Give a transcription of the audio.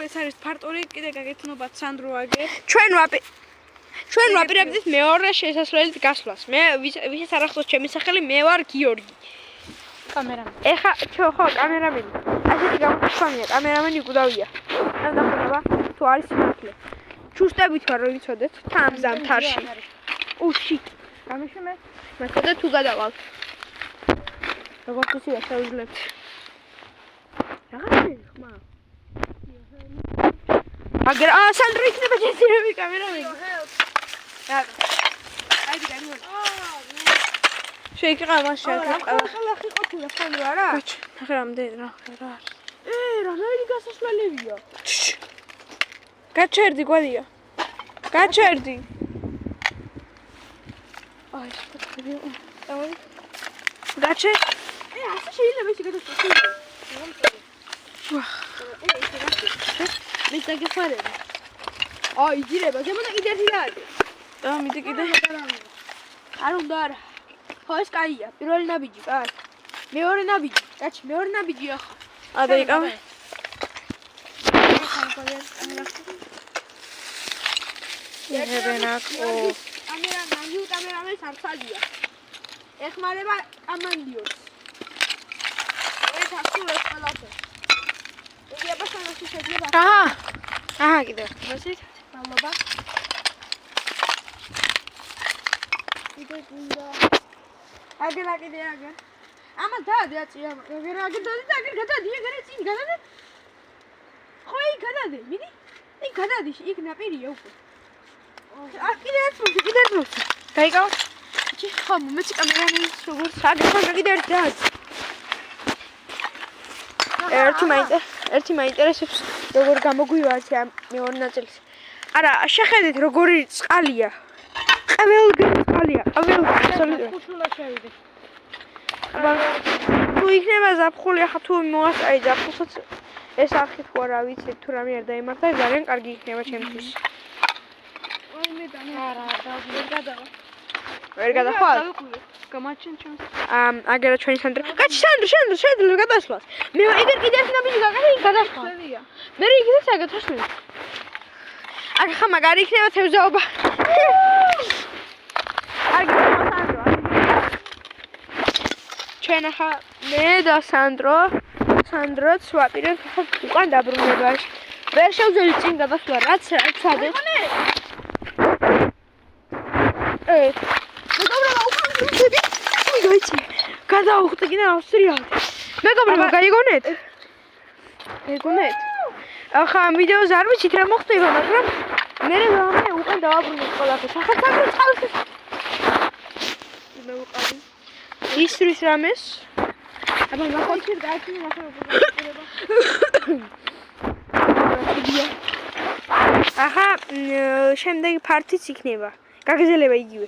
ეს არის ფარტორი, კიდე გაგეთნობათ სანდრო აგე. ჩვენ ვაპირებდით მეორე შესასვლელით გასვლას. მე ვისაც არ ახსოვს ჩემი სახელი, მე ვარ გიორგი. კამერამენი. ეხა ხო, კამერამენი. ასეთი გამოხსნია, კამერამენი უკდავია. ამ დახრება თუ არის სიმართლე. ჩუსტებით ვარ რომ იცოდეთ, თან ზამთარში. უში. გამიშმე. მეთოდე თუ გადავალ. როგორც ისე შეუძლებთ. რაღაცა ხმა. აგერ სანდრო იქნება ჯესირები კამერამენი. რა. აიდი გამივალ. შეიკრა მასე. ახლა ყოფილა სანდრო არა? ბიჭი, ნახე რამდენი რა არის. რამედი გასასვლელებია. გაჩერდი გვადია. გაჩერდი. აი, შეგები. დავაი. გაჩე. ასე შეიძლება ისე გადასვლას. ვახ. მე დაგეხმარება. აი, ძირება, ზემოთა კიდე ერთი რა არის. მიდი კიდე. არ უნდა არა. ხო, ეს კაია, პირველი ნაბიჯი, კაი. მეორე ნაბიჯი, კაჩი, მეორე ნაბიჯი ახლა. ადაიკავე. ებენაკო. კამერამენს არ ცალია. ეხმარება კამანდიორს. ეს ასულებს ყველაფერს. იგი აბასანოსი შეიძლება. აჰა, კიდე. მოსით, მამობა. კიდე გინდა. აგერ. ამას დაადე აწია. აგერ გადადი, წინ გადადე. ხო, იქ გადადე, მიდი. იქ გადადი, იქ ნაპირია უკვე. კიდე ერთ მოდი. დაიკავე. ხო, მეც კამერამენს როგორ აგერ კიდე ერთი დაადე. ერთი მაინტერესებს როგორ გამოგვივართ ამ მეორე ნაწილს. არა, შეხედეთ როგორი წყალია. ყველგან წყალია, აბსოლუტურად. ხუშულა შევიდე. თუ იქნება ზაფხული, ახლა თუ მოასწარი ზაფხულსაც ეს არხი თუ არა ვიცი, თუ რამე არ დაიმართა, ძალიან კარგი იქნება ჩემთვის. აი მე არა, ვერ გადავა. ვერ გადახვალ? გამაჩენ ჩემს. აგერა ჩვენი სანდრო. კაცი სანდრო, შეიძლება გადასვლას. მე ეგერ კიდე ერთი ნაბიჯი გაკეთე, გადასვლა. მე იქიდან საგეთოსმენ. ახლა მაგარი იქნება თევზაობა. ჩვენ ახლა მე და სანდროც ვაპირებთ უკან დაბრუნებაში. ვერ შევძელით წინ გადასვლა, რაც ადეთ. მეგობრებო, უკან ვიდები. ვიგოიცი. გადაუხდი კიდე ავსტრიამდე. მეგობრებო, გაიგონეთ? ახლა ამ ვიდეოზე არ ვიცით რა მოხდება, მაგრამ მე რამე უკან დავაბრუნებ ყველაფერს. ახლა სანდრო წყალს მე ვიყავი. ისრის რამეს. აბა მაგოჩერ გაიჩინე ახლა ახლა შემდეგი ფართიც იქნება. გაგზელება იგივე.